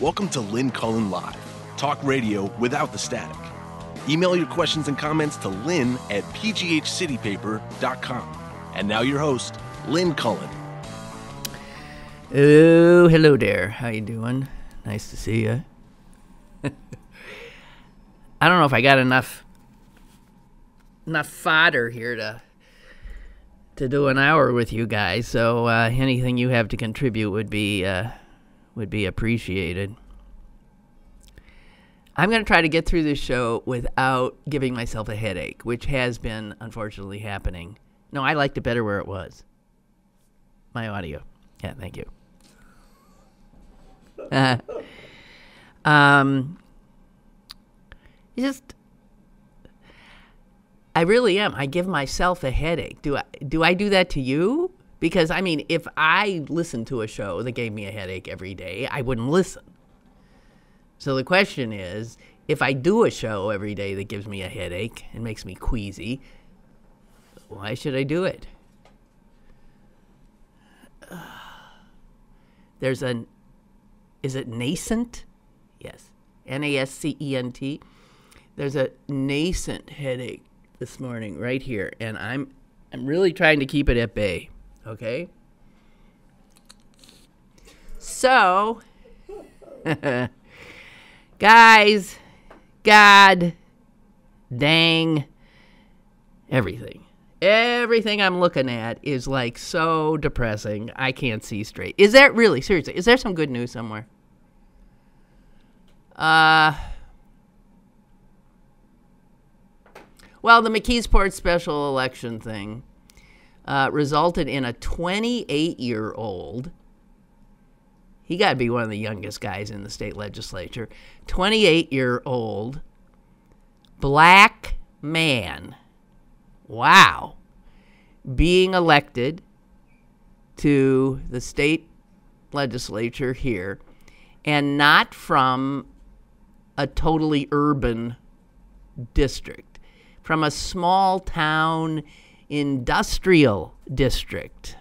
Welcome to Lynn Cullen Live, talk radio without the static. Email your questions and comments to lynn@pghcitypaper.com. And now your host, Lynn Cullen. Oh, hello there. How you doing? Nice to see you. I don't know if I got enough fodder here to do an hour with you guys. So anything you have to contribute would be appreciated. I'm going to try to get through this show without giving myself a headache, which has been unfortunately happening. No, I liked it better where it was. My audio. Yeah, thank you. I really am. I give myself a headache. Do I do that to you? Because, I mean, if I listened to a show that gave me a headache every day, I wouldn't listen. So the question is, if I do a show every day that gives me a headache and makes me queasy, why should I do it? Is it nascent? Yes. Nascent. There's a nascent headache this morning right here, and I'm really trying to keep it at bay. Okay? So, guys, God, dang, everything I'm looking at is like so depressing. I can't see straight. Is there really, seriously, is there some good news somewhere? Well, the McKeesport special election thing resulted in a 28-year-old, he got to be one of the youngest guys in the state legislature, 28-year-old black man, wow, being elected to the state legislature here, and not from a totally urban district, from a small town industrial district,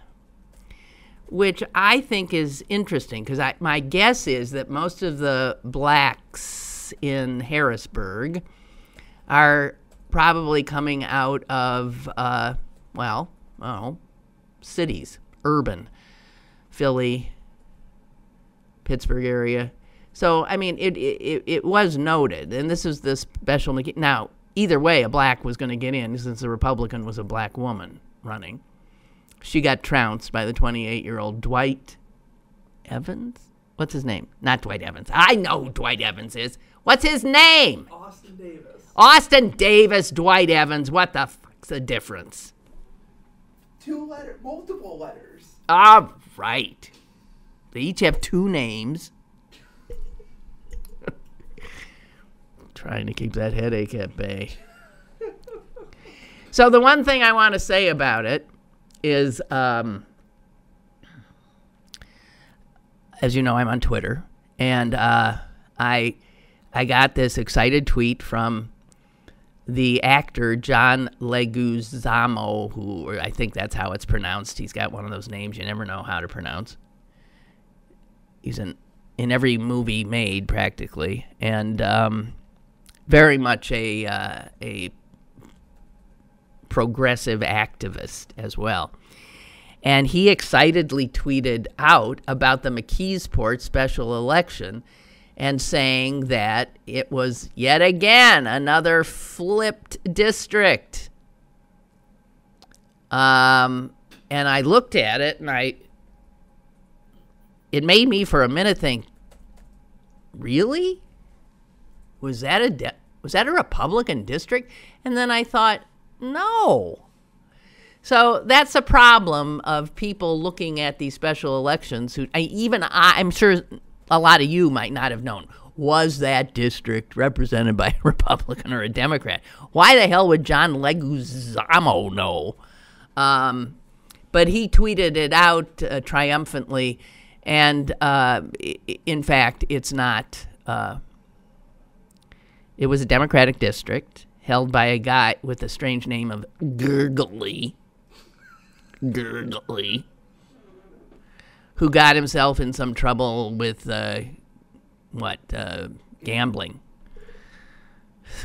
which I think is interesting because my guess is that most of the blacks in Harrisburg are probably coming out of, cities, urban, Philly, Pittsburgh area. So, I mean, it was noted, and this is the special. Now, either way, a black was going to get in since the Republican was a black woman running. She got trounced by the 28-year-old Dwight Evans. What's his name? Not Dwight Evans. I know who Dwight Evans is. What's his name? Austin Davis. Austin Davis, Dwight Evans. What the fuck's the difference? Multiple letters. All right. They each have two names. Trying to keep that headache at bay. So the one thing I want to say about it is, as you know, I'm on Twitter, and I got this excited tweet from the actor John Leguizamo, who, or I think that's how it's pronounced. He's got one of those names you never know how to pronounce. He's in every movie made practically, and very much a progressive activist as well. And he excitedly tweeted out about the McKeesport special election and saying that it was yet again another flipped district. And I looked at it and it made me for a minute think, really? Was that a Republican district? And then I thought, no. So that's a problem of people looking at these special elections. I'm sure a lot of you might not have known. Was that district represented by a Republican or a Democrat? Why the hell would John Leguizamo know? But he tweeted it out triumphantly. And in fact, it's not. It was a Democratic district held by a guy with a strange name of Gurgley, who got himself in some trouble with gambling.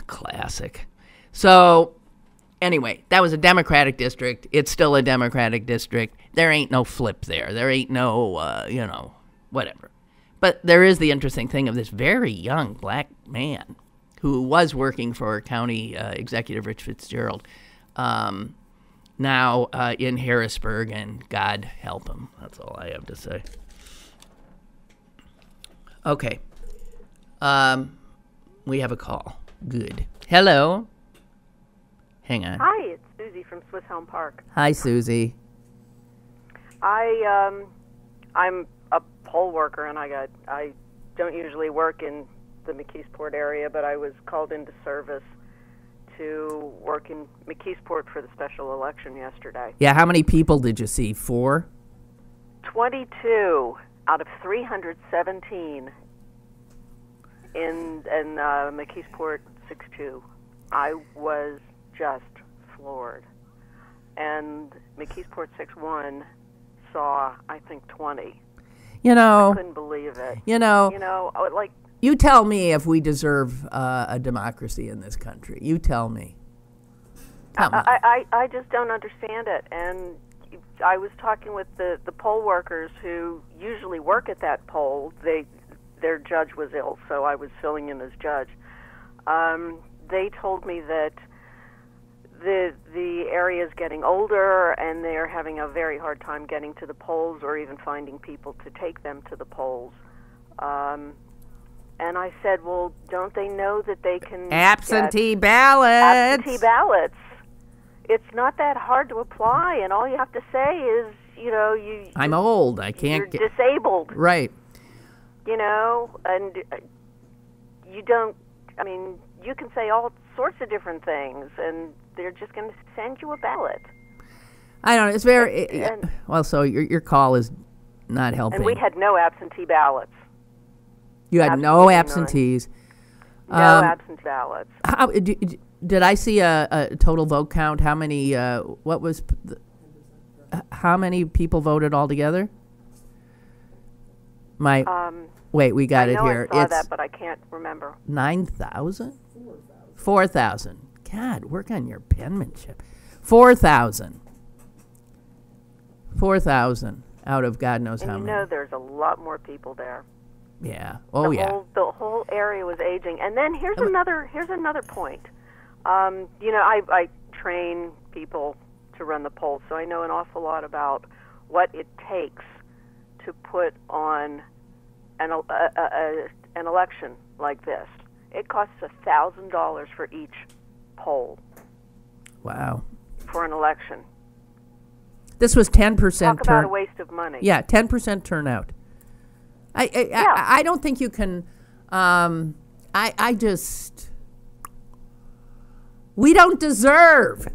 Classic. So, anyway, that was a Democratic district. It's still a Democratic district. There ain't no flip there. There ain't no, whatever. But there is the interesting thing of this very young black man who was working for County Executive Rich Fitzgerald, now in Harrisburg, and God help him. That's all I have to say. Okay. We have a call. Good. Hello. Hang on. Hi, it's Susie from Swiss Helm Park. Hi, Susie. I'm a poll worker, and I don't usually work in the McKeesport area, but I was called into service to work in McKeesport for the special election yesterday. Yeah, how many people did you see? 4? 22 out of 317 in McKeesport 6-2. I was just floored. And McKeesport 6-1 saw, I think, 20. I couldn't believe it. Like, you tell me if we deserve a democracy in this country. You tell me. Come on. I just don't understand it. And I was talking with the poll workers who usually work at that poll. Their judge was ill, so I was filling in as judge. They told me that the area is getting older, and they're having a very hard time getting to the polls or even finding people to take them to the polls. And I said, well, don't they know that they can absentee ballots? Absentee ballots. It's not that hard to apply, and all you have to say is, I'm old. I can't You're disabled. Right. And you don't, you can say all sorts of different things, and they're just going to send you a ballot. I don't know. It's very, well, so your call is not helping. And we had no absentee ballots. You had no absentees. No absentee ballots. How, did I see a total vote count? How many, how many people voted altogether? Wait, we got it here. I saw that, but I can't remember. 9,000? 4,000. God, work on your penmanship. 4,000. 4,000 out of God knows how many. There's a lot more people there. Yeah. The whole area was aging. And then here's another point. I train people to run the polls, so I know an awful lot about what it takes to put on an election like this. It costs $1,000 for each poll. Wow. For an election. This was 10% Talk about a waste of money. Yeah, 10% turnout. I don't think you can. We don't deserve.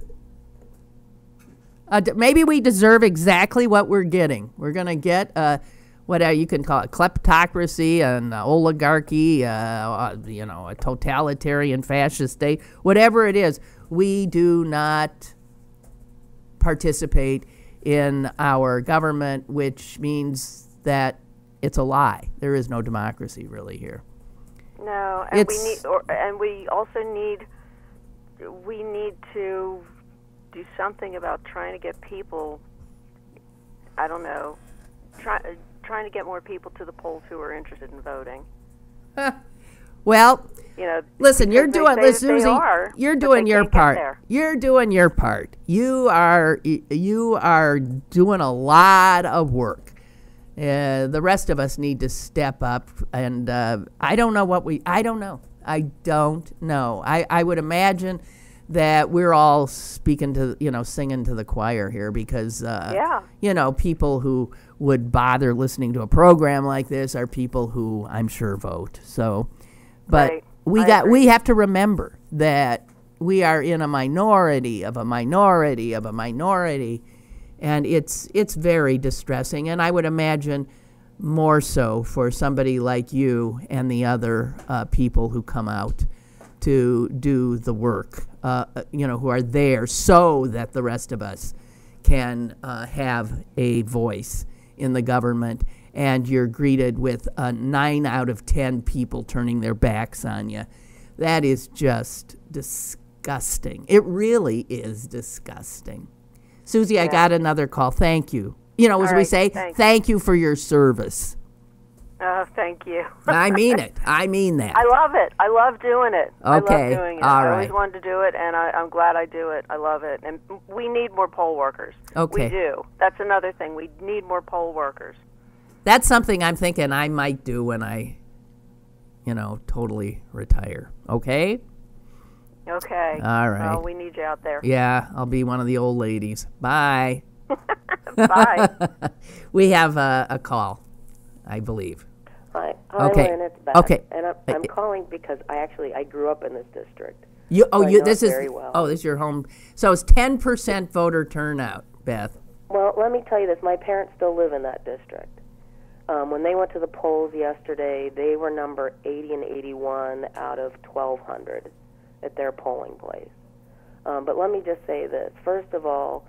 Maybe we deserve exactly what we're getting. We're going to get what you can call it, kleptocracy, an oligarchy, a totalitarian fascist state, whatever it is. We do not participate in our government, which means that it's a lie. There is no democracy really here. No, and we also need to do something about trying to get people. I don't know, trying to get more people to the polls who are interested in voting. Well, listen, you're doing this, Susie. You're doing your part. You're doing your part. You are doing a lot of work. The rest of us need to step up, and I don't know. I don't know. I would imagine that we're all singing to the choir here because, people who would bother listening to a program like this are people who I'm sure vote. So, but right. we have to remember that we are in a minority of a minority of a minority, and it's very distressing. And I would imagine more so for somebody like you and the other people who come out to do the work, who are there so that the rest of us can have a voice in the government and you're greeted with 9 out of 10 people turning their backs on you. That is just disgusting. It really is disgusting. Susie, I got another call. Thank you. You know, as we say, thank you for your service. Thank you. I mean it. I mean that. I love it. I love doing it. Okay. I love doing it. All I right. always wanted to do it, and I'm glad I do it. I love it. And we need more poll workers. Okay. We do. That's another thing. We need more poll workers. That's something I'm thinking I might do when I, totally retire. Okay? Okay. All right. Well, we need you out there. Yeah, I'll be one of the old ladies. Bye. Bye. We have a call, I believe. Hi, Okay. Lynn, it's Beth. Okay. And I'm calling because I grew up in this district. This is very well. this is your home. So it's 10% voter turnout, Beth. Well, let me tell you this. My parents still live in that district. When they went to the polls yesterday, they were number 80 and 81 out of 1,200 at their polling place. But let me just say this. First of all,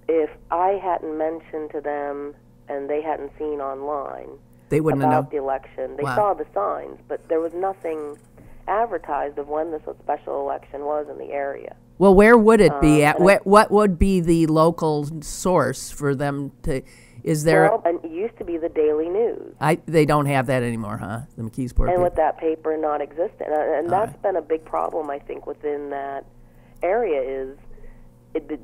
if I hadn't mentioned to them and they hadn't seen online They wouldn't have about known. the election, they Wow. saw the signs, but there was nothing advertised of when this special election was in the area. Well, where would it be at? What would be the local source for them to? Is there? Well, and it used to be the Daily News. They don't have that anymore, huh? The McKeesport. And paper. with that paper not existent, and that's been a big problem, I think, within that area is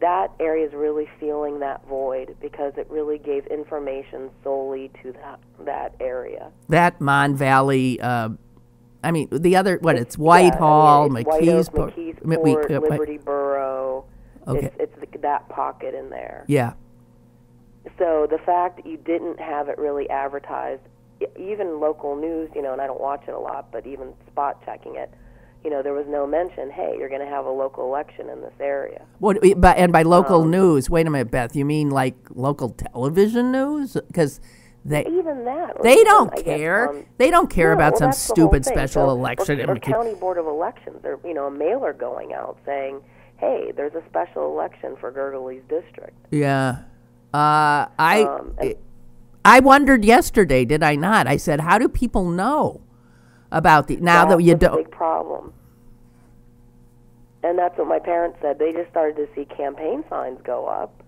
that area is really feeling that void because it really gave information solely to that area. That Mon Valley. I mean, the other it's Whitehall, McKeesport, Liberty Borough. Okay. It's that pocket in there. Yeah. So the fact that you didn't have it really advertised, even local news, and I don't watch it a lot, but even spot checking it, there was no mention, hey, you're going to have a local election in this area. And by local news, wait a minute, Beth, you mean like local television news? Because even that. They don't care. They don't care about some that's the whole stupid thing. special So, election. Or County Board of Elections, or a mailer going out saying, hey, there's a special election for Gurgley's district. Yeah. I wondered yesterday, did I not? I said, how do people know about that you don't? That's a big problem. And that's what my parents said. They just started to see campaign signs go up,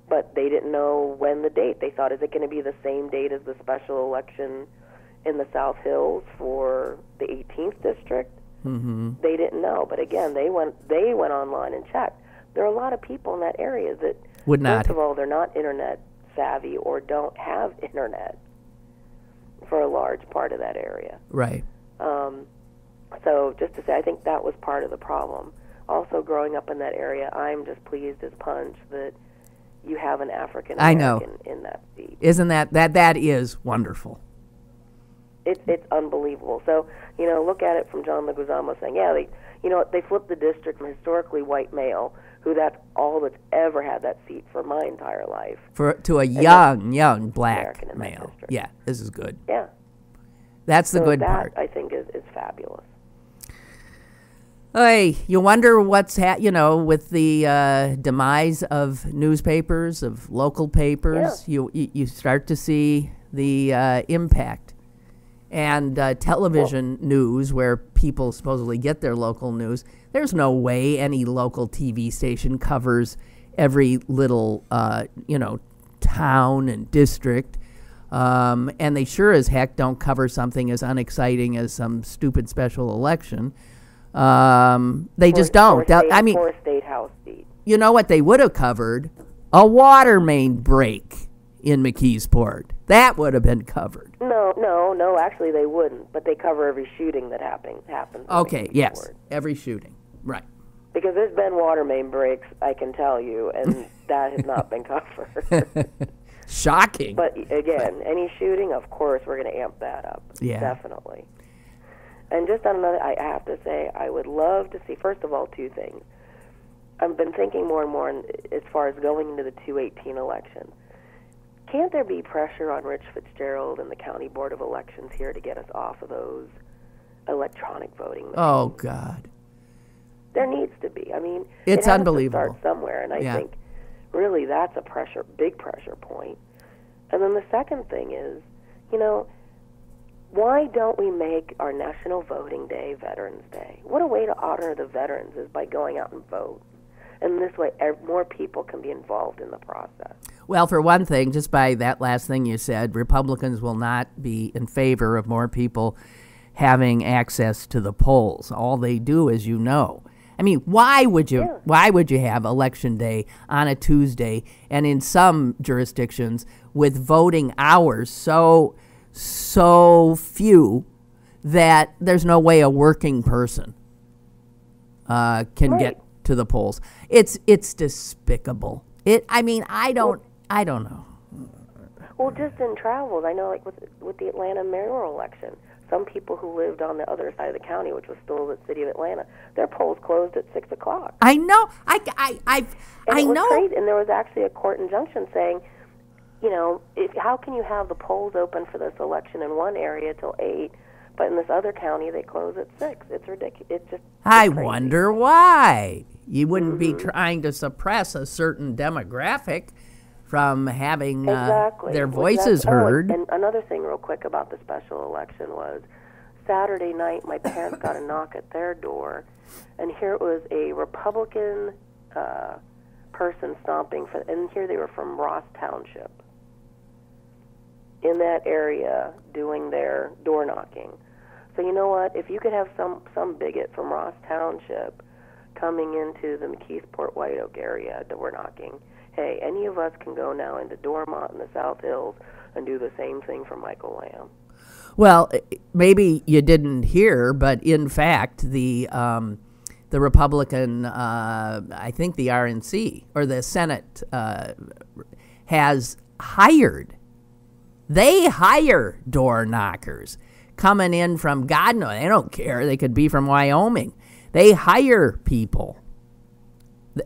but they didn't know when the date. They thought, is it going to be the same date as the special election in the South Hills for the 18th district? Mm-hmm. They didn't know. But again, they went online and checked. There are a lot of people in that area that would not. First of all, they're not internet savvy or don't have internet for a large part of that area. Right. So just to say, I think that was part of the problem. Also, growing up in that area, I'm just pleased as punch that you have an African American in that seat. Isn't that is wonderful? It's unbelievable. So, look at it from John Leguizamo saying, yeah, they flipped the district from historically white male, who that's all that's ever had that seat for my entire life, to a young black male. Yeah, this is good. Yeah. That's the good part. I think is fabulous. Hey, you wonder what's with the demise of newspapers, of local papers. Yeah. You start to see the impact, and television news, where people supposedly get their local news. There's no way any local TV station covers every little town and district. And they sure as heck don't cover something as unexciting as some stupid special election. They just don't. For a state house seat. You know what they would have covered? A water main break in McKeesport. That would have been covered. No, actually they wouldn't. But they cover every shooting that happens. Okay, yes, every shooting, right. Because there's been water main breaks, I can tell you, and that has not been covered. Shocking. But again, any shooting, of course, we're going to amp that up. Yeah. Definitely. And just on another, I have to say, I would love to see, first of all, two things. I've been thinking more and more as far as going into the 2018 election. Can't there be pressure on Rich Fitzgerald and the County Board of Elections here to get us off of those electronic voting machines? Oh, God. There needs to be. I mean, it's it has unbelievable. to start somewhere, and I think really that's a big pressure point. I And then the second thing is, you know, why don't we make our National Voting Day Veterans Day? What a way to honor the veterans is by going out and vote. And this way, more people can be involved in the process. Well, for one thing, just by that last thing you said, Republicans will not be in favor of more people having access to the polls. All they do, as you know. I mean, why would you have Election Day on a Tuesday, and in some jurisdictions with voting hours so few that there's no way a working person can get to the polls? It's despicable. I don't know. Well, just in travels, I know, like with the Atlanta mayoral election, some people who lived on the other side of the county, which was still the city of Atlanta, their polls closed at 6 o'clock. I know. I know. Crazy. And there was actually a court injunction saying, you know, how can you have the polls open for this election in one area till 8, but in this other county they close at 6? It's ridiculous. It's wonder why. You wouldn't be trying to suppress a certain demographic from having their voices heard. And another thing real quick about the special election was Saturday night my parents got a knock at their door, and here it was a Republican person stomping for, and here they were from Ross Township in that area doing their door knocking. So you know what? If you could have some bigot from Ross Township coming into the McKeesport White Oak area door knocking, hey, any of us can go now into Dormont and the South Hills and do the same thing for Michael Lamb. Well, maybe you didn't hear, but in fact, the Republican, I think the RNC or the Senate has hired. They hire door knockers coming in from God knows. They don't care. They could be from Wyoming. They hire people,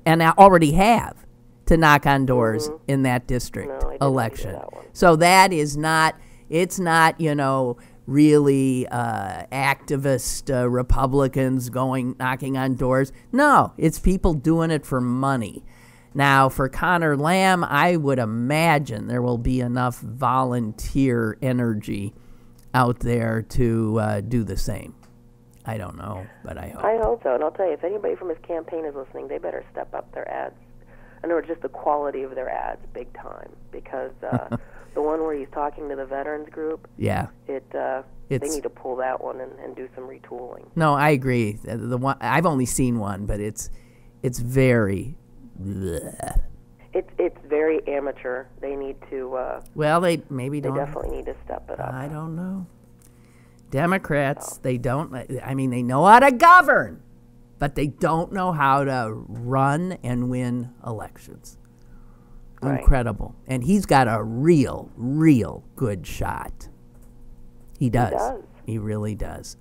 and already have, to knock on doors in that district election. That so that is not. It's not, you know, really activist Republicans knocking on doors. No, it's people doing it for money. Now, for Connor Lamb, I would imagine there will be enough volunteer energy out there to do the same. I don't know, but I hope. I hope so, and I'll tell you, if anybody from his campaign is listening, they better step up their ads, or just the quality of their ads big time, because the one where he's talking to the veterans group, they need to pull that one and do some retooling. No, I agree. The one I've only seen one, but it's very. Bleh. It's very amateur. They need to. They maybe don't. They definitely need to step it up. I don't know. Democrats, they don't. I mean, they know how to govern, but they don't know how to run and win elections. Right. Incredible. And he's got a real good shot. He does. He really does.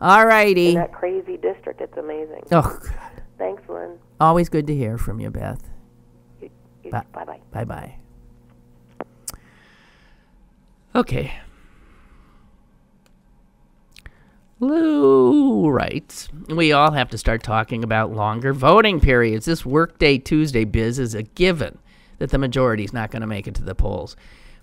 All righty. In that crazy district, it's amazing. Oh, God. Thanks, Lynn. Always good to hear from you, Beth. Bye-bye. Bye-bye. Okay. Lou writes, we all have to start talking about longer voting periods. This Workday Tuesday biz is a given that the majority is not going to make it to the polls.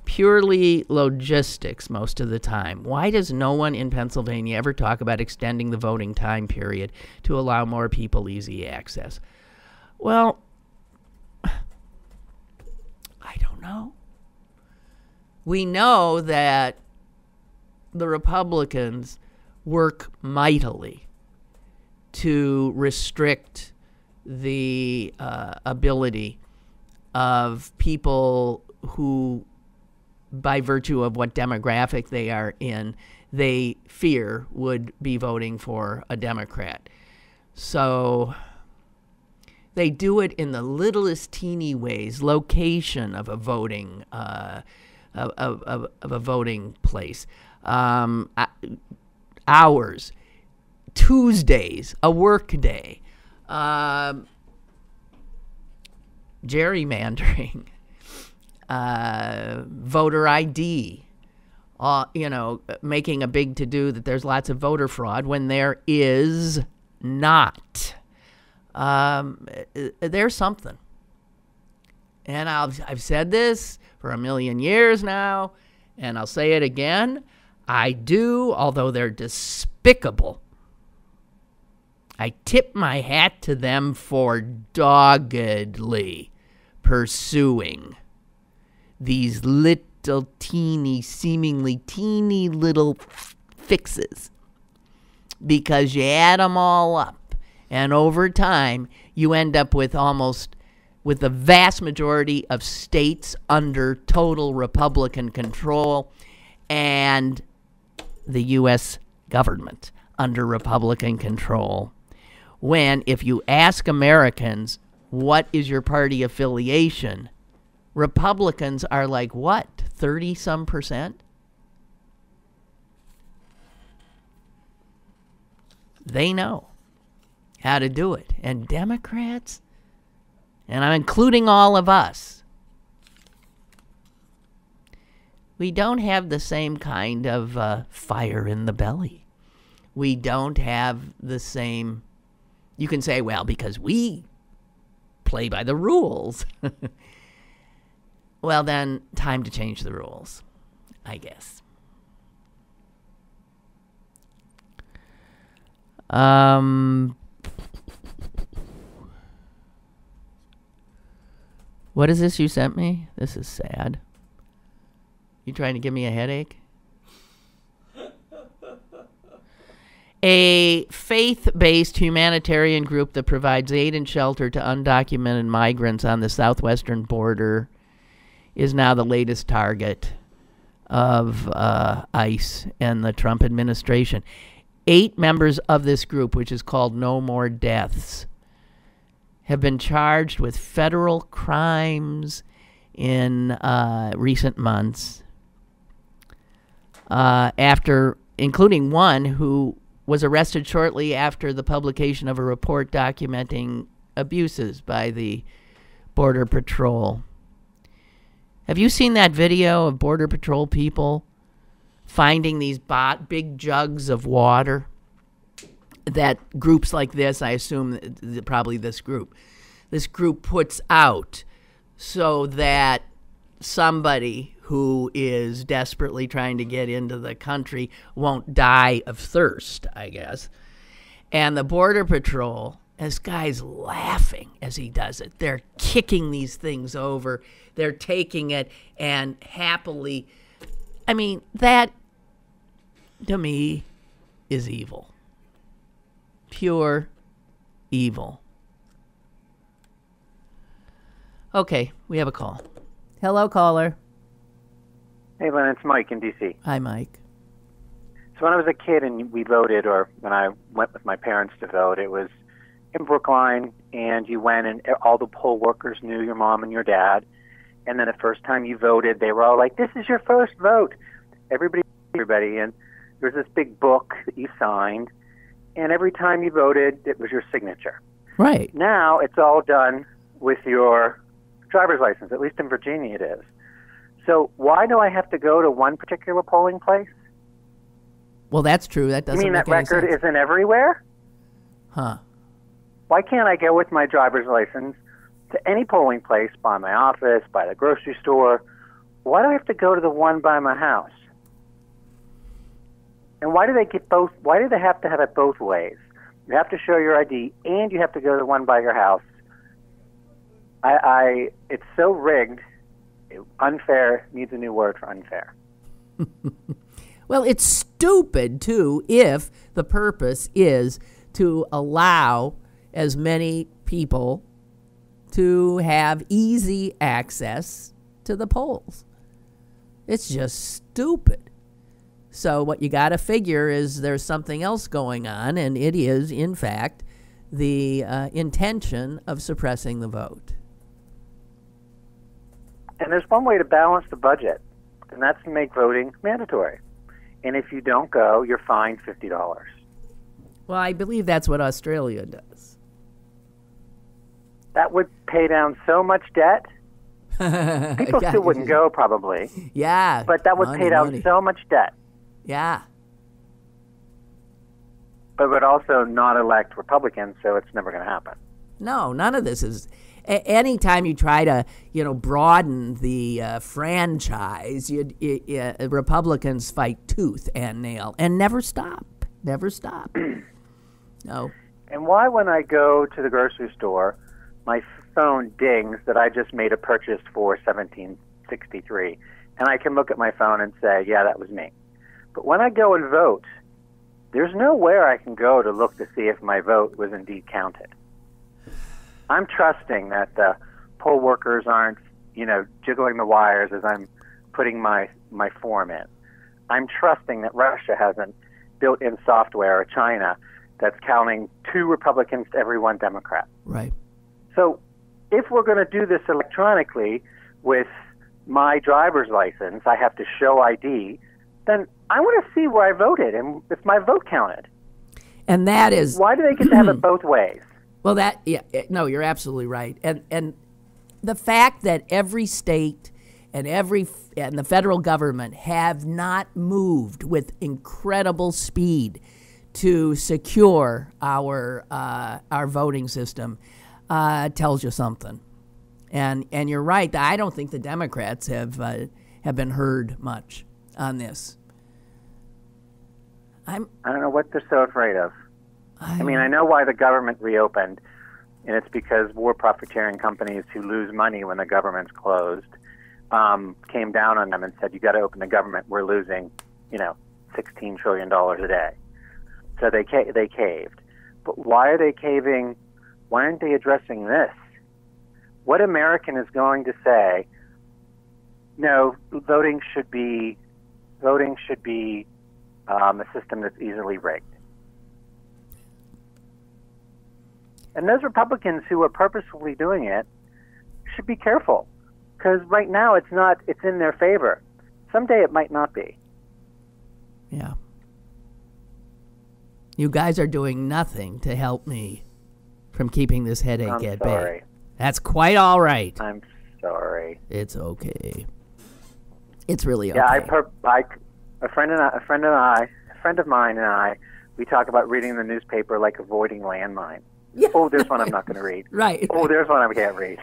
Purely logistics most of the time. Why does no one in Pennsylvania ever talk about extending the voting time period to allow more people easy access? Well, I don't know. We know that the Republicans work mightily to restrict the ability of people who, by virtue of what demographic they are in, they fear would be voting for a Democrat. So they do it in the littlest teeny ways. Location of a voting of a voting place, hours, Tuesdays, a work day, gerrymandering, voter ID, making a big to-do that there's lots of voter fraud when there is not. There's something. and I've said this for a million years now, and I'll say it again. I do, although they're despicable. I tip my hat to them for doggedly pursuing these little seemingly teeny little fixes, because you add them all up, and over time you end up with the vast majority of states under total Republican control, and the U.S. government under Republican control. When, if you ask Americans, what is your party affiliation, Republicans are like, what, 30-some%? They know how to do it. And Democrats, and I'm including all of us, we don't have the same kind of fire in the belly. We don't have the same, you can say, well, because we play by the rules. Well, then, time to change the rules, I guess. What is this you sent me? This is sad. You trying to give me a headache? A faith-based humanitarian group that provides aid and shelter to undocumented migrants on the southwestern border is now the latest target of ICE and the Trump administration. 8 members of this group, which is called No More Deaths, have been charged with federal crimes in recent months, including one who was arrested shortly after the publication of a report documenting abuses by the Border Patrol. Have you seen that video of Border Patrol people finding these big jugs of water that groups like this, I assume probably this group puts out so that somebody who is desperately trying to get into the country won't die of thirst, I guess. And the Border Patrol, this guy's laughing as he does it. They're kicking these things over. They're taking it and happily, I mean, that to me is evil. Pure evil. Okay, we have a call. Hello, caller. Hey, Lynn, it's Mike in D.C. Hi, Mike. So when I was a kid and we voted, or when I went with my parents to vote, it was in Brookline, and you went and all the poll workers knew your mom and your dad. And then the first time you voted, they were all like, this is your first vote. Everybody. And there was this big book that you signed, and every time you voted, it was your signature. Right. Now it's all done with your driver's license. At least in Virginia it is. So why do I have to go to one particular polling place? Well, that's true. That doesn't You mean make that any record sense. isn't everywhere? Huh. Why can't I go with my driver's license to any polling place, by my office, by the grocery store? Why do I have to go to the one by my house? And why do they get both? Why do they have to have it both ways? You have to show your ID, and you have to go to the one by your house. It's so rigged. Unfair needs a new word for unfair. Well, it's stupid, too, if the purpose is to allow as many people to have easy access to the polls. It's just stupid. So what you got to figure is there's something else going on, and it is, in fact, the intention of suppressing the vote. And there's one way to balance the budget, and that's to make voting mandatory. And if you don't go, you're fined $50. Well, I believe that's what Australia does. That would pay down so much debt. People still wouldn't go, probably. Yeah. But that would pay down so much debt. Yeah. But would also not elect Republicans, so it's never going to happen. No, none of this is. anytime you try to, broaden the franchise, Republicans fight tooth and nail and never stop. Never stop. No. And why, when I go to the grocery store, my phone dings that I just made a purchase for $17.63, and I can look at my phone and say, yeah, that was me. But when I go and vote, there's nowhere I can go to look to see if my vote was indeed counted. I'm trusting that the poll workers aren't, jiggling the wires as I'm putting my form in. I'm trusting that Russia hasn't built in software, or China, that's counting 2 Republicans to every 1 Democrat. Right. So if we're going to do this electronically with my driver's license, I have to show ID, then I want to see where I voted and if my vote counted. And that is... Why do they get to have it both ways? Well, no, you're absolutely right. And the fact that every state and the federal government have not moved with incredible speed to secure our voting system tells you something. And you're right. I don't think the Democrats have been heard much on this. I don't know what they're so afraid of. I mean, I know why the government reopened, and it's because war profiteering companies who lose money when the government's closed came down on them and said, you got to open the government. We're losing, $16 trillion a day. So they caved. But why are they caving? Why aren't they addressing this? What American is going to say, no, voting should be a system that's easily rigged? And those Republicans who are purposefully doing it should be careful, because right now it's in their favor. Someday it might not be. Yeah. You guys are doing nothing to help me from keeping this headache at bay. That's quite all right. I'm sorry. It's okay. It's really okay. Yeah, a friend of mine and I, we talk about reading the newspaper like avoiding landmines. Yeah. Oh, there's one I'm not going to read. Right. Oh, there's one I can't read.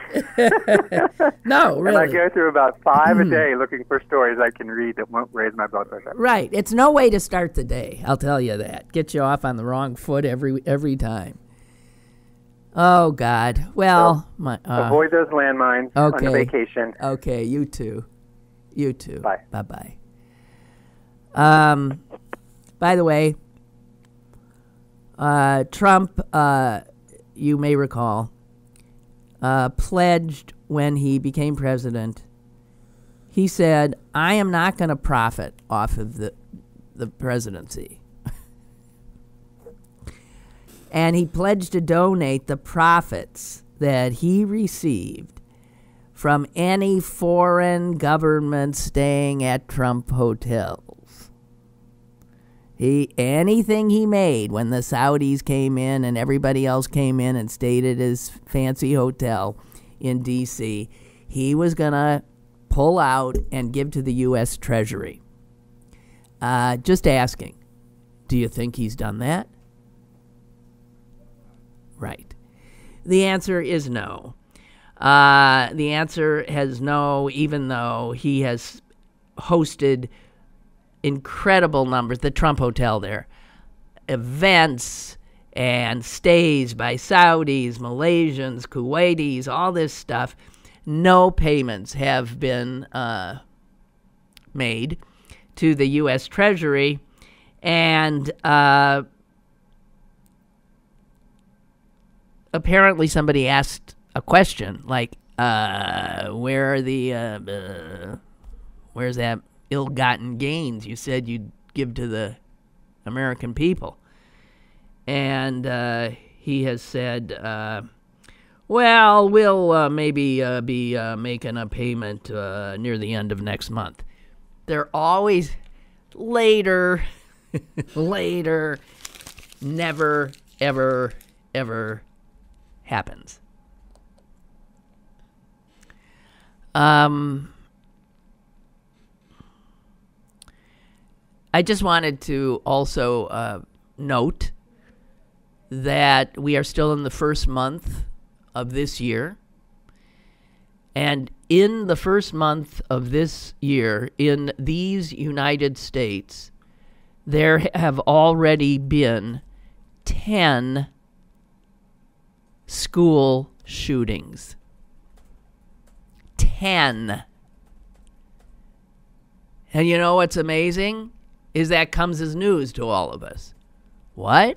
No, really. And I go through about 5 a day looking for stories I can read that won't raise my blood pressure. Right. It's no way to start the day, I'll tell you that. Get you off on the wrong foot every time. Oh, God. Well, avoid those landmines on your vacation. Okay, you too. You too. Bye. Bye-bye. By the way, Trump, you may recall, pledged when he became president, he said, I am not going to profit off of the presidency. And he pledged to donate the profits that he received from any foreign government staying at Trump hotels. Anything he made when the Saudis came in and everybody else came in and stayed at his fancy hotel in D.C., he was going to pull out and give to the U.S. Treasury. Just asking, do you think he's done that? Right. The answer is no. The answer is no, even though he has hosted incredible numbers, the Trump Hotel there, events and stays by Saudis, Malaysians, Kuwaitis, all this stuff. No payments have been made to the U.S. Treasury, and apparently somebody asked a question like, where's that ill-gotten gains you said you'd give to the American people? And he has said, well, we'll maybe be making a payment near the end of next month. They're always later, later, never, ever, ever happens. I just wanted to also note that we are still in the first month of this year, And in the first month of this year, in these United States, there have already been 10 school shootings. 10. And you know what's amazing? Is that comes as news to all of us. What?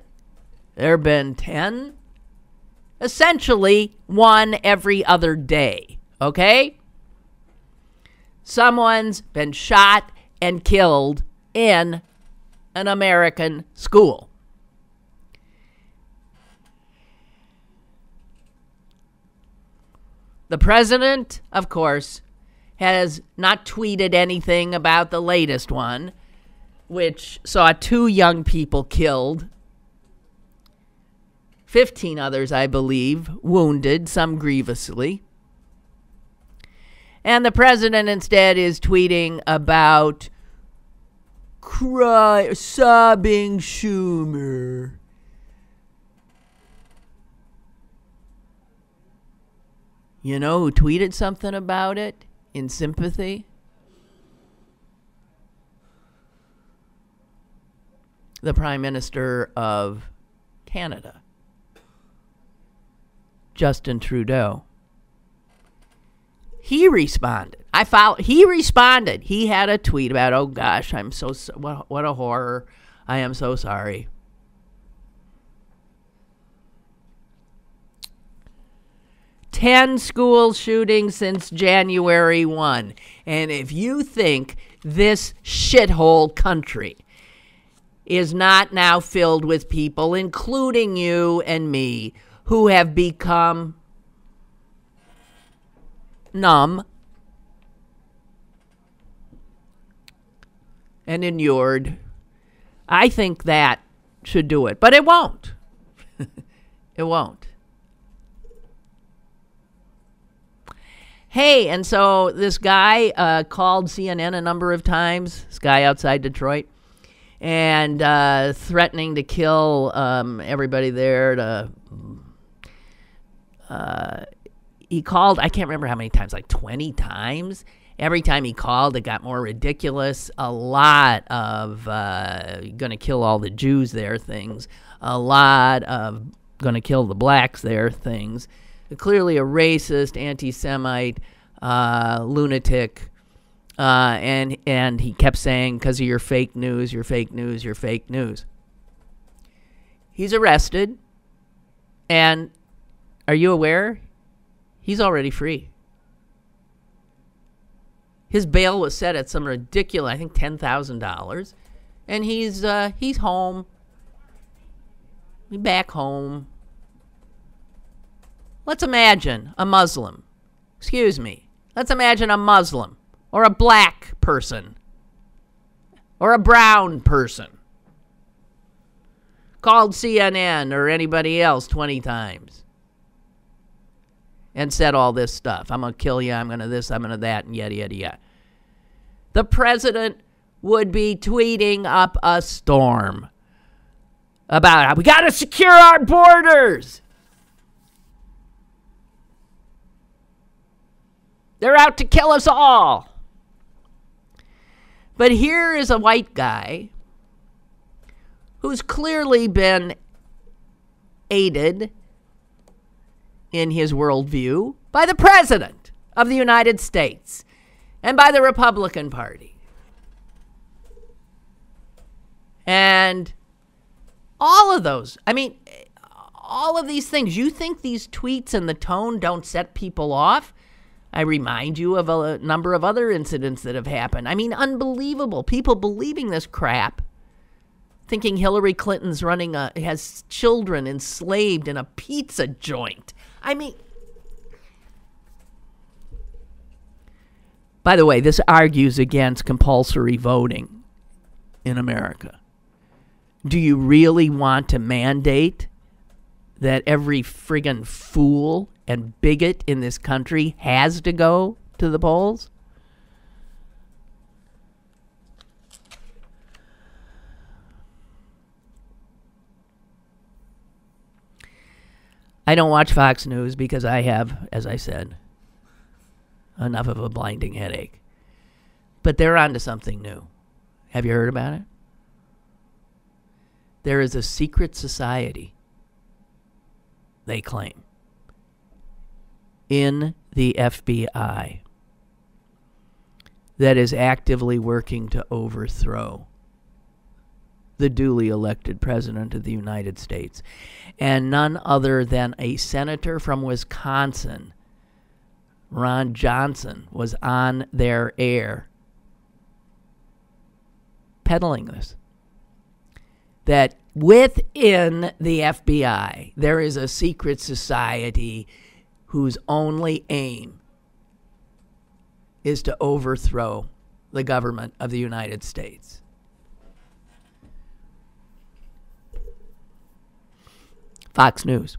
There have been 10? Essentially, one every other day. Okay? Someone's been shot and killed in an American school. The president, of course, has not tweeted anything about the latest one, which saw 2 young people killed, 15 others, I believe, wounded, some grievously. And the president instead is tweeting about sobbing Schumer. You know who tweeted something about it in sympathy? The Prime Minister of Canada, Justin Trudeau. He responded. He responded. He had a tweet about, oh gosh, I'm so, what a horror. I am so sorry. Ten school shootings since January 1. And if you think this shithole country is not now filled with people, including you and me, who have become numb and inured, I think that should do it. But it won't. It won't. Hey, and so this guy called CNN a number of times, this guy outside Detroit, and threatening to kill everybody there. He called, I can't remember how many times, like 20 times. Every time he called, it got more ridiculous. A lot of gonna kill all the Jews there things. A lot of gonna kill the blacks there things. Clearly a racist, anti-Semite, lunatic. And he kept saying, because of your fake news, your fake news, your fake news. He's arrested. And are you aware? He's already free. His bail was set at some ridiculous, I think $10,000. And he's home. He's back home. Let's imagine a Muslim. Excuse me. Let's imagine a Muslim or a black person or a brown person called CNN or anybody else 20 times and said all this stuff. I'm going to kill you. I'm going to this. I'm going to that. And yada, yada, yada. The president would be tweeting up a storm about how we got to secure our borders. They're out to kill us all. But here is a white guy who's clearly been aided in his worldview by the President of the United States and by the Republican Party. And all of those, I mean, all of these things, you think these tweets and the tone don't set people off? I remind you of a number of other incidents that have happened. I mean, unbelievable. People believing this crap, thinking Hillary Clinton's has children enslaved in a pizza joint. I mean, by the way, this argues against compulsory voting in America. Do you really want to mandate that every friggin' fool and bigot in this country has to go to the polls? I don't watch Fox News because I have, as I said, enough of a blinding headache. But they're onto something new. Have you heard about it? There is a secret society, they claim, in the FBI that is actively working to overthrow the duly elected President of the United States. And none other than a senator from Wisconsin, Ron Johnson, was on their air peddling this. That within the FBI, there is a secret society whose only aim is to overthrow the government of the United States. Fox News.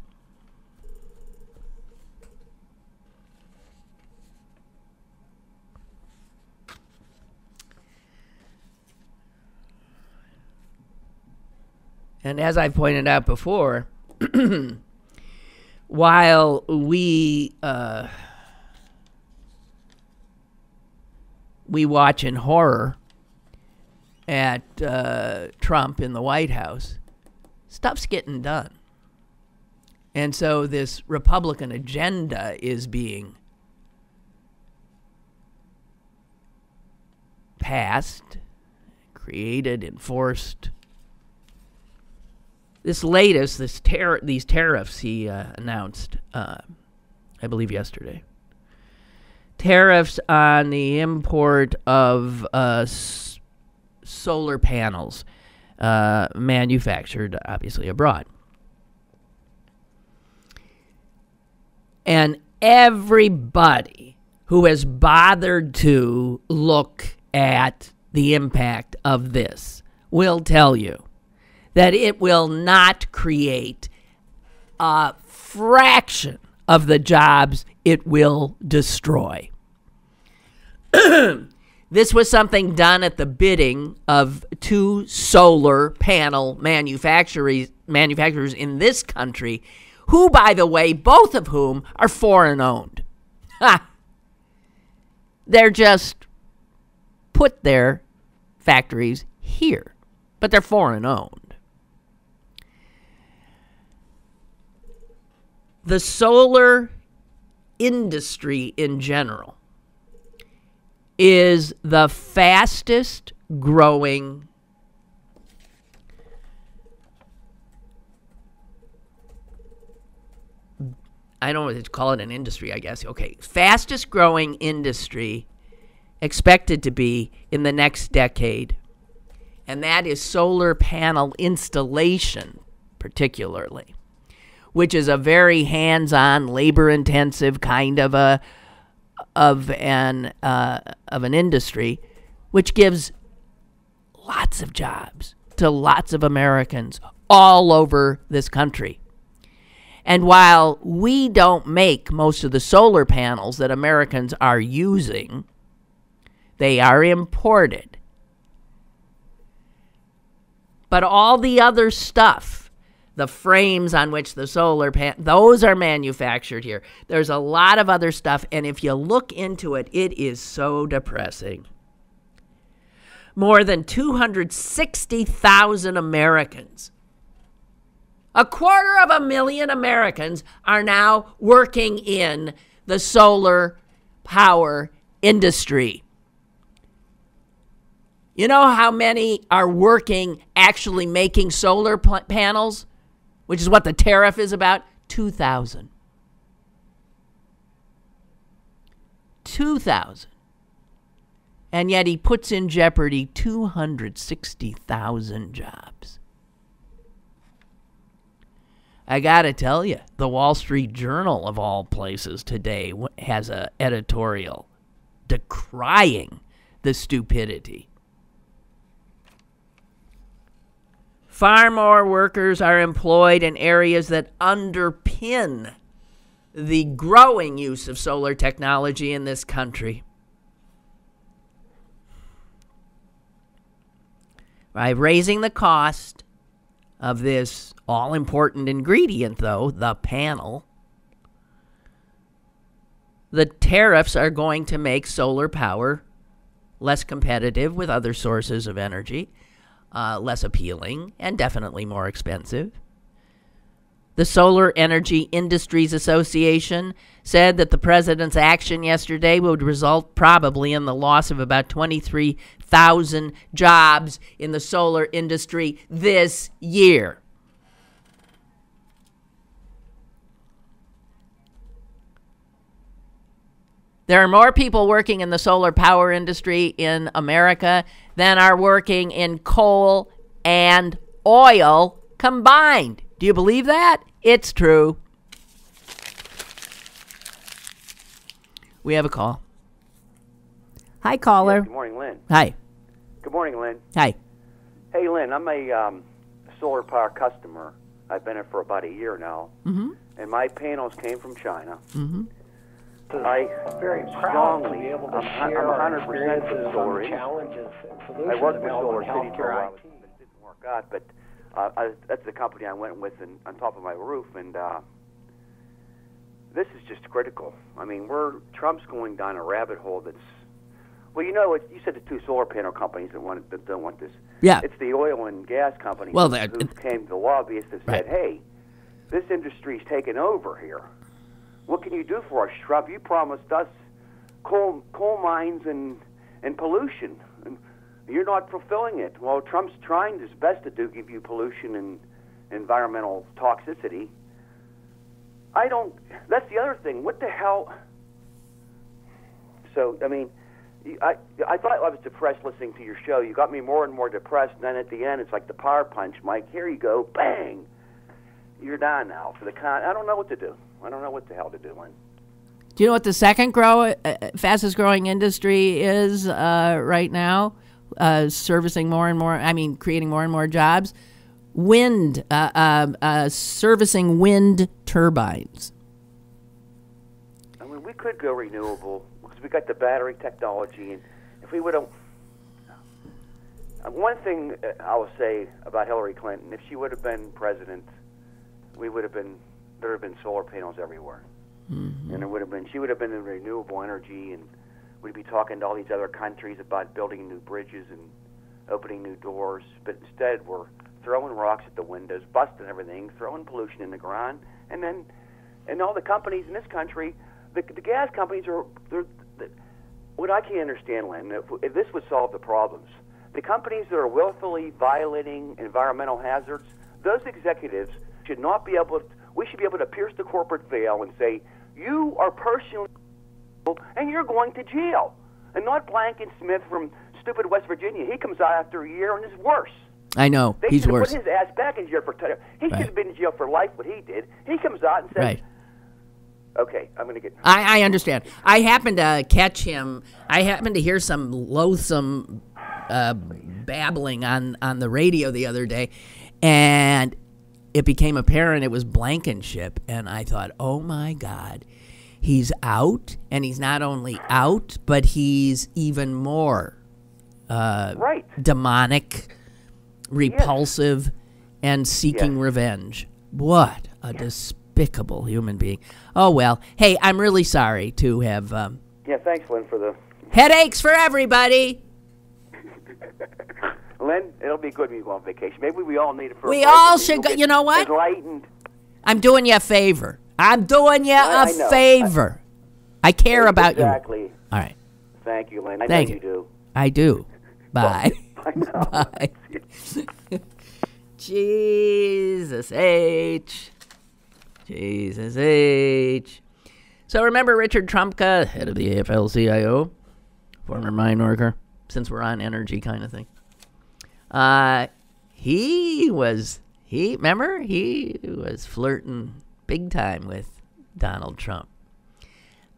And as I pointed out before, while we watch in horror at Trump in the White House, stuff's getting done. And so this Republican agenda is being passed, created, enforced. This latest, these tariffs he announced, I believe yesterday. Tariffs on the import of solar panels manufactured, obviously, abroad. And everybody who has bothered to look at the impact of this will tell you that it will not create a fraction of the jobs it will destroy. This was something done at the bidding of two solar panel manufacturers in this country, who, by the way, both of whom are foreign-owned. They're just put their factories here, but they're foreign-owned. The solar industry in general is the fastest growing I don't know, call it an industry, I guess. Okay, fastest growing industry expected to be in the next decade. And that is solar panel installation, particularly, which is a very hands-on, labor-intensive kind of an industry, which gives lots of jobs to lots of Americans all over this country. And while we don't make most of the solar panels that Americans are using, they are imported. But all the other stuff, the frames on which the solar those are manufactured here. There's a lot of other stuff, and if you look into it, it is so depressing. More than 260,000 Americans, 250,000 Americans, are now working in the solar power industry. You know how many are working actually making solar panels? Which is what the tariff is about? 2,000. 2,000. And yet he puts in jeopardy 260,000 jobs. I got to tell you, the Wall Street Journal, of all places today, has an editorial decrying the stupidity. Far more workers are employed in areas that underpin the growing use of solar technology in this country. By raising the cost of this all-important ingredient, though, the panel, the tariffs are going to make solar power less competitive with other sources of energy, less appealing, and definitely more expensive. The Solar Energy Industries Association said that the president's action yesterday would result probably in the loss of about 23,000 jobs in the solar industry this year. There are more people working in the solar power industry in America than are working in coal and oil combined. Do you believe that? It's true. We have a call. Hi, caller. Yes, good morning, Lynn. Hi. Good morning, Lynn. Hi. Hey, Lynn, I'm a solar power customer. I've been it for about a year now. Mm-hmm. And my panels came from China. Mm-hmm. I very proud to be able to share I'm our 100% experiences for on solar. the challenges and solutions I worked with available Solar in City for a while, healthcare but it didn't work out. But that's the company I went with on top of my roof. And this is just critical. I mean, Trump's going down a rabbit hole that's, well, you know, you said the two solar panel companies that don't want this. Yeah. It's the oil and gas companies Well, who came to the lobbyists and Right. said, hey, this industry's taken over here. What can you do for us, Trump? You promised us coal mines and pollution, and you're not fulfilling it. Well, Trump's trying his best to give you pollution and environmental toxicity. That's the other thing. What the hell? So, I mean, I thought I was depressed listening to your show. You got me more and more depressed, and then at the end, it's like the power punch, Mike. Here you go, bang. You're down now for the I don't know what to do. I don't know what the hell to do, Lynn. Do you know what the second fastest growing industry is right now? Servicing more and more, creating more and more jobs. Wind, servicing wind turbines. I mean, we could go renewable because we got the battery technology, and if we would have. One thing I will say about Hillary Clinton, if she would have been president, there would have been solar panels everywhere. Mm-hmm. And she would have been in renewable energy, and we'd be talking to all these other countries about building new bridges and opening new doors. But instead, we're throwing rocks at the windows, busting everything, throwing pollution in the ground, and all the companies in this country, the gas companies what I can't understand, Lynn, if this would solve the problems, the companies that are willfully violating environmental hazards, those executives should not be able to. We should be able to pierce the corporate veil and say, you are personally and you're going to jail. And not Blanken Smith from stupid West Virginia. He comes out after a year and is worse. I know. He's worse. They should have put his ass back in jail for He should have been in jail for life, what he did. He comes out and says, right. Okay, I'm going to get... I understand. I happened to catch him. I happened to hear some loathsome babbling on the radio the other day, and it became apparent it was Blankenship, and I thought, oh my God, he's out, and he's not only out, but he's even more right. demonic, repulsive, and seeking revenge. What a despicable human being. Oh, well, hey, I'm really sorry to have... thanks, Lynn, for the... Headaches for everybody! Lynn, it'll be good when you go on vacation. Maybe we all need it for We all should go. You know what? Enlightened. I'm doing you a favor. I'm doing you a favor. I care about you. Exactly. All right. Thank you, Lynn. I Thank know you. you do. I do. Bye. Bye now. Bye. Jesus H. Jesus H. So remember Richard Trumka, head of the AFL-CIO, former mine worker, since we're on energy kind of thing. He was flirting big time with Donald Trump.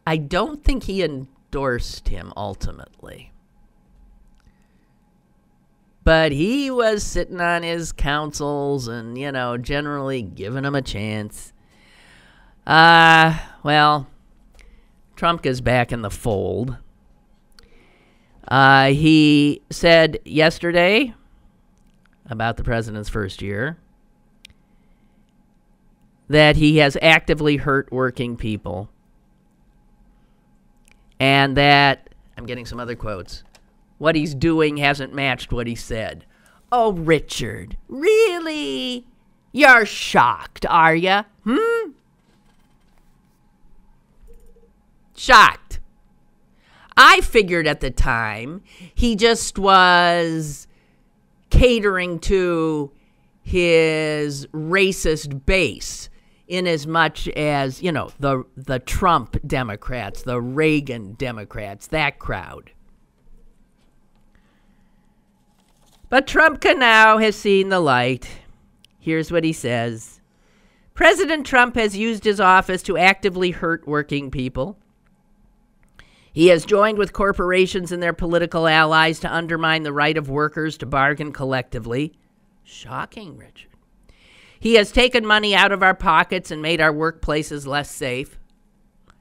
I don't think he endorsed him ultimately. But he was sitting on his councils and, generally giving him a chance. Well, Trumka's back in the fold. He said yesterday about the president's first year that he has actively hurt working people And that, I'm getting some other quotes, what he's doing hasn't matched what he said. Oh, Richard, really? You're shocked, are you? Shocked. I figured at the time he just was catering to his racist base, in as much as, you know, the Trump Democrats, the Reagan Democrats, that crowd. But Trump now has seen the light. Here's what he says. President Trump has used his office to actively hurt working people. He has joined with corporations and their political allies to undermine the right of workers to bargain collectively. Shocking, Richard. He has taken money out of our pockets and made our workplaces less safe.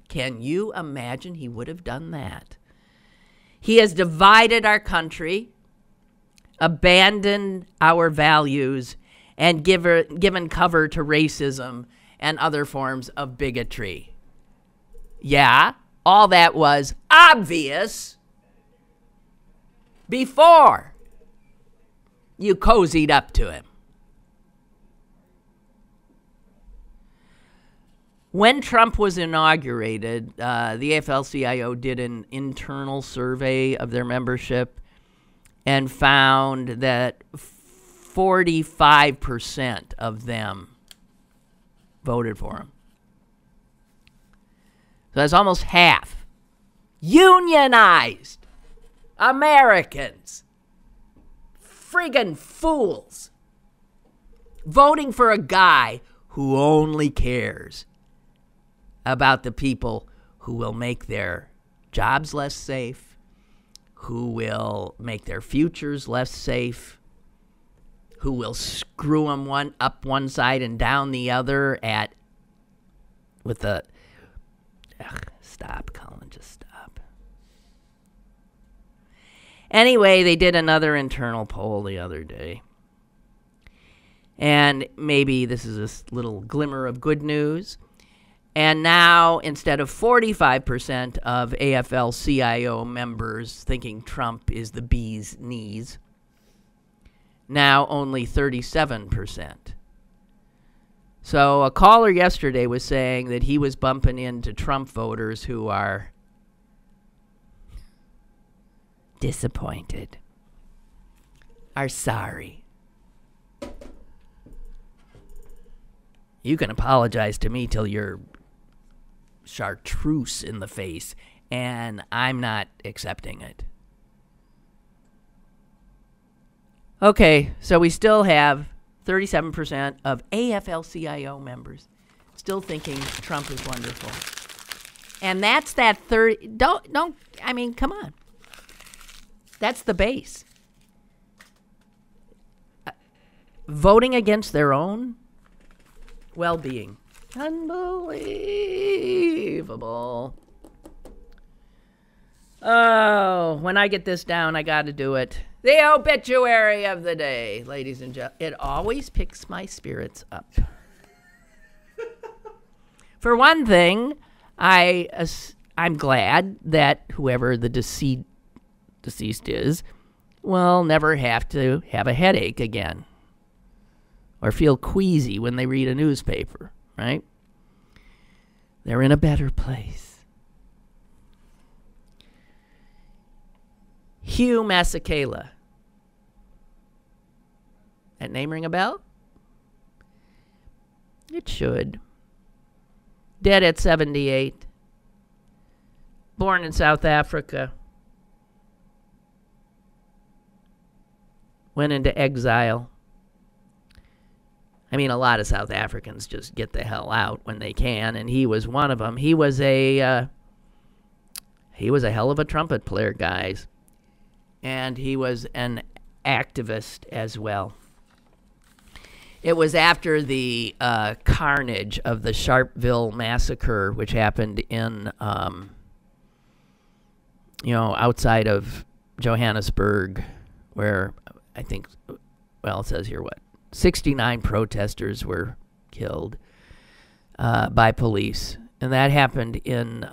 Can you imagine he would have done that? He has divided our country, abandoned our values, and given cover to racism and other forms of bigotry. Yeah, all that was obvious before you cozied up to him. When Trump was inaugurated, the AFL-CIO did an internal survey of their membership and found that 45% of them voted for him. So that's almost half. Unionized Americans. Friggin' fools. Voting for a guy who only cares about the people who will make their jobs less safe, who will make their futures less safe, who will screw them up one side and down the other with the... Stop, Colin, just stop. Anyway, they did another internal poll the other day. And maybe this is a little glimmer of good news. And now, instead of 45% of AFL-CIO members thinking Trump is the bee's knees, now only 37%. So a caller yesterday was saying that he was bumping into Trump voters who are disappointed, are sorry. You can apologize to me till you're chartreuse in the face, and I'm not accepting it. Okay, so we still have 37% of AFL-CIO members still thinking Trump is wonderful. And that's that 30, come on. That's the base. Voting against their own well-being. Unbelievable. Oh, when I get this down, I got to do it. The obituary of the day, ladies and gentlemen. It always picks my spirits up. For one thing, I'm glad that whoever the deceased is will never have to have a headache again or feel queasy when they read a newspaper, right? They're in a better place. Hugh Masekela. That name ring a bell? It should. Dead at 78. Born in South Africa. Went into exile. I mean, a lot of South Africans just get the hell out when they can, and he was one of them. He was a hell of a trumpet player, guys. And he was an activist as well. It was after the carnage of the Sharpeville massacre, which happened in, outside of Johannesburg, where I think, well, it says here 69 protesters were killed by police. And that happened in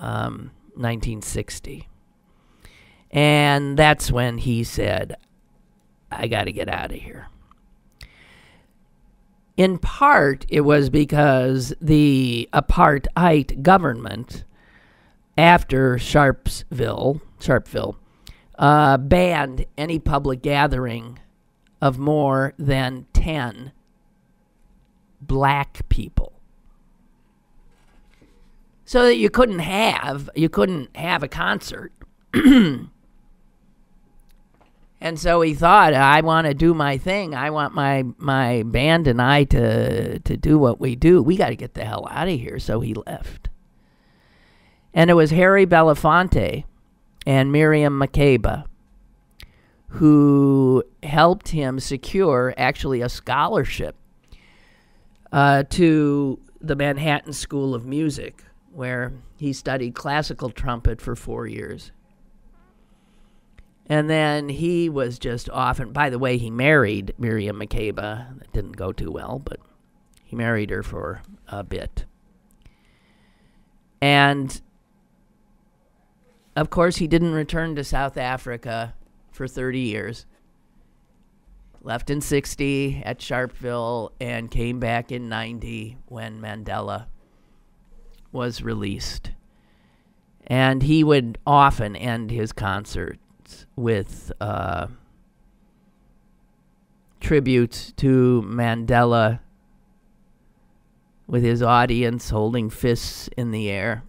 1960. And that's when he said, I got to get out of here. In part, it was because the apartheid government, after Sharpeville, banned any public gathering of more than 10 black people. So that you couldn't have a concert. And so he thought, I want to do my thing. I want my band and I to do what we do. We got to get the hell out of here. So he left. And it was Harry Belafonte and Miriam Makeba who helped him secure actually a scholarship to the Manhattan School of Music, where he studied classical trumpet for 4 years. And then he was just off. And by the way, he married Miriam Makeba. That didn't go too well, but he married her for a bit. And, of course, he didn't return to South Africa for 30 years. Left in 60 at Sharpeville and came back in 90 when Mandela was released. And he would often end his concerts with tributes to Mandela, with his audience holding fists in the air.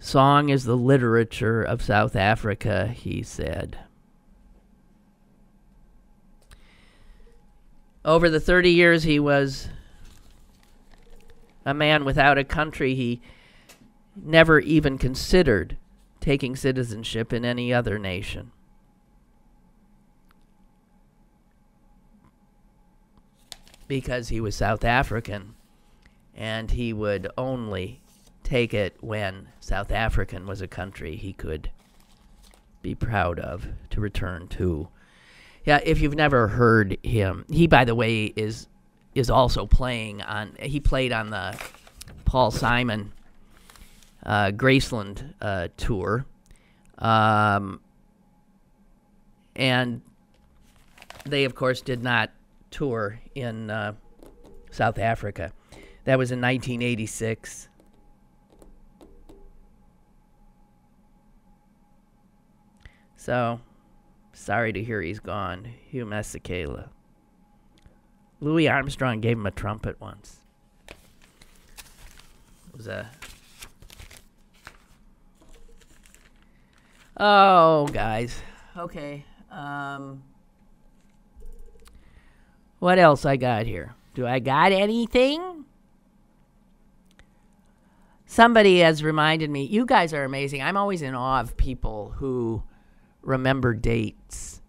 Song is the literature of South Africa, he said. Over the 30 years he was a man without a country, he never even considered taking citizenship in any other nation. Because he was South African, and he would only take it when South African was a country he could be proud of to return to. Yeah, if you've never heard him, he, by the way, is also playing on, he played on the Paul Simon Graceland tour. And they, of course, did not tour in South Africa. That was in 1986. So, sorry to hear he's gone. Hugh Masekela. Louis Armstrong gave him a trumpet once. It was a... Oh, guys. Okay. What else I got here? Do I got anything? Somebody has reminded me, you guys are amazing. I'm always in awe of people who remember dates.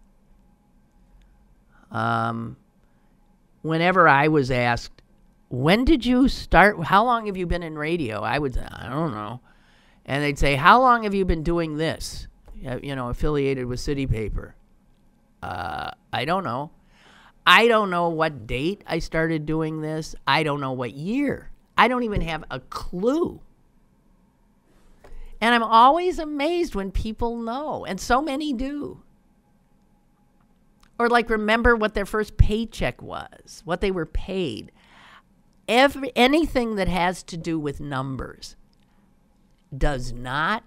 Whenever I was asked, when did you start? How long have you been in radio? I would say, I don't know. And they'd say, how long have you been doing this? You know, affiliated with City Paper. I don't know. I don't know what date I started doing this. I don't know what year. I don't even have a clue. And I'm always amazed when people know, and so many do. Or like remember what their first paycheck was, what they were paid. Anything that has to do with numbers does not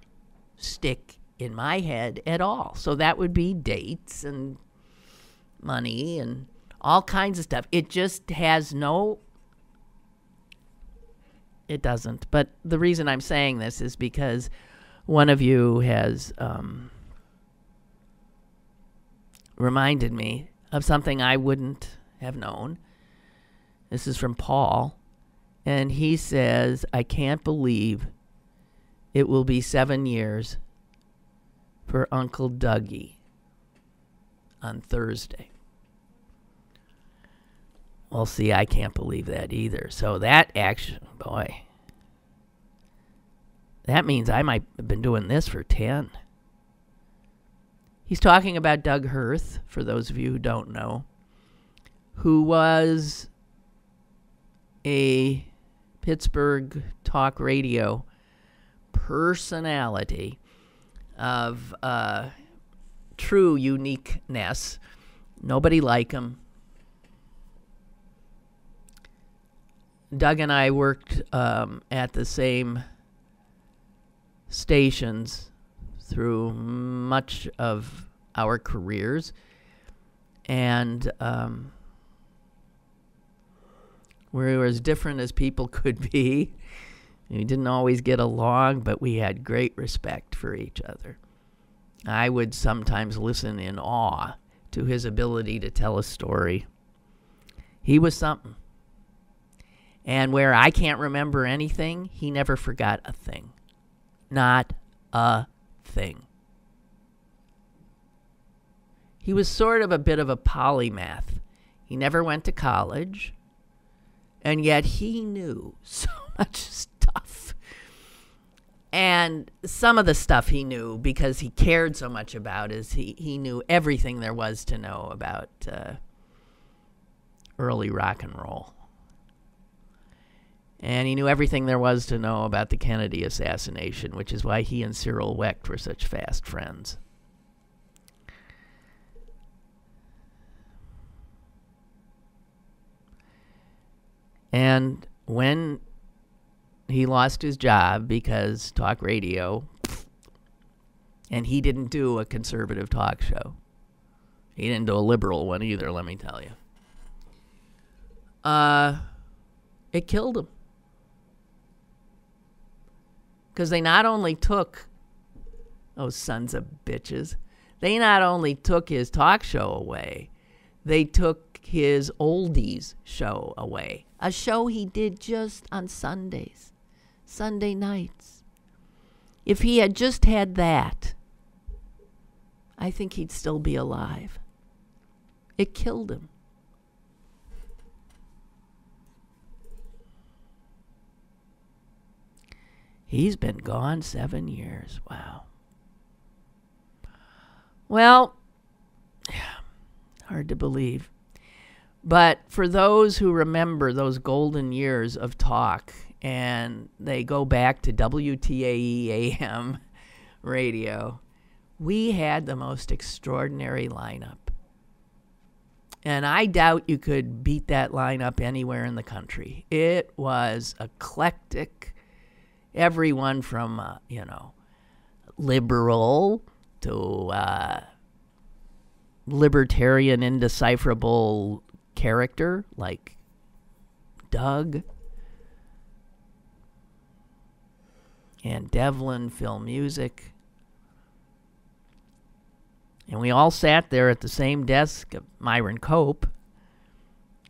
stick in my head at all. So that would be dates and money and all kinds of stuff. It just has no... It doesn't. But the reason I'm saying this is because one of you has reminded me of something I wouldn't have known. This is from Paul. And he says, I can't believe it will be 7 years for Uncle Dougie on Thursday. Well, see, I can't believe that either. So that actually, boy, that means I might have been doing this for 10. He's talking about Doug Hirth, for those of you who don't know, who was a Pittsburgh talk radio personality of true uniqueness. Nobody like him. Doug and I worked at the same stations through much of our careers, and we were as different as people could be. We didn't always get along, but we had great respect for each other. I would sometimes listen in awe to his ability to tell a story. He was something. And where I can't remember anything, he never forgot a thing. Not a thing. He was sort of a bit of a polymath. He never went to college, and yet he knew so much stuff. And some of the stuff he knew because he cared so much about is he knew everything there was to know about early rock and roll. And he knew everything there was to know about the Kennedy assassination, which is why he and Cyril Wecht were such fast friends. And when he lost his job because talk radio, and he didn't do a conservative talk show. He didn't do a liberal one either, let me tell you. It killed him. Because they not only took, those sons of bitches, they not only took his talk show away, they took his oldies show away. A show he did just on Sundays, Sunday nights. If he had just had that, I think he'd still be alive. It killed him. He's been gone 7 years. Wow. Well, hard to believe. But for those who remember those golden years of talk, and they go back to WTAE AM radio, we had the most extraordinary lineup. And I doubt you could beat that lineup anywhere in the country. It was eclectic. Everyone from, liberal to libertarian indecipherable character like Doug and Devlin, Phil Music. And we all sat there at the same desk of Myron Cope.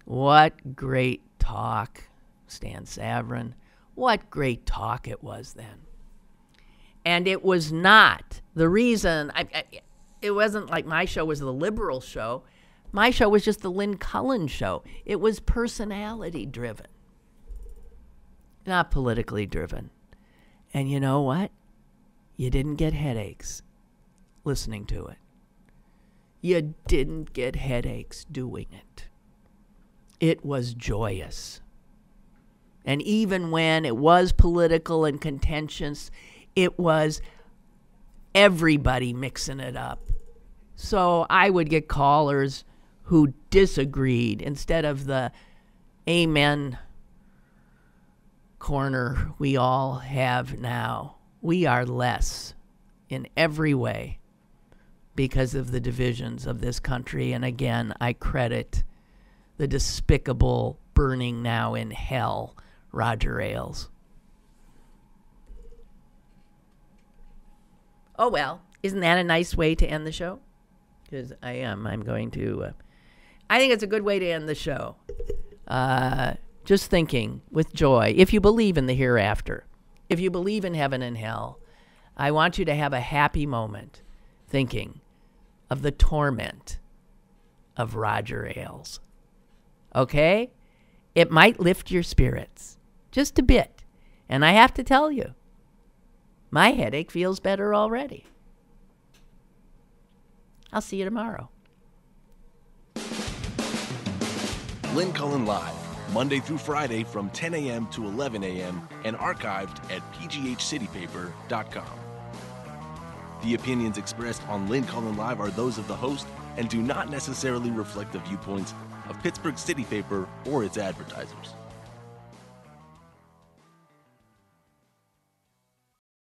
What great talk, Stan Savran. What great talk it was then. And it was not the reason, it wasn't like my show was the liberal show. My show was just the Lynn Cullen show. It was personality driven, not politically driven. And you know what? You didn't get headaches listening to it. You didn't get headaches doing it. It was joyous. And even when it was political and contentious, it was everybody mixing it up. So I would get callers who disagreed instead of the amen corner we all have now. We are less in every way because of the divisions of this country. And again, I credit the despicable, burning now in hell Roger Ailes. Oh, well, isn't that a nice way to end the show? Because I'm going to, I think it's a good way to end the show. Just thinking with joy, if you believe in the hereafter, if you believe in heaven and hell, I want you to have a happy moment thinking of the torment of Roger Ailes. Okay? It might lift your spirits just a bit. And I have to tell you, my headache feels better already. I'll see you tomorrow. Lynn Cullen Live, Monday through Friday from 10 a.m. to 11 a.m. and archived at pghcitypaper.com. The opinions expressed on Lynn Cullen Live are those of the host and do not necessarily reflect the viewpoints of Pittsburgh City Paper or its advertisers.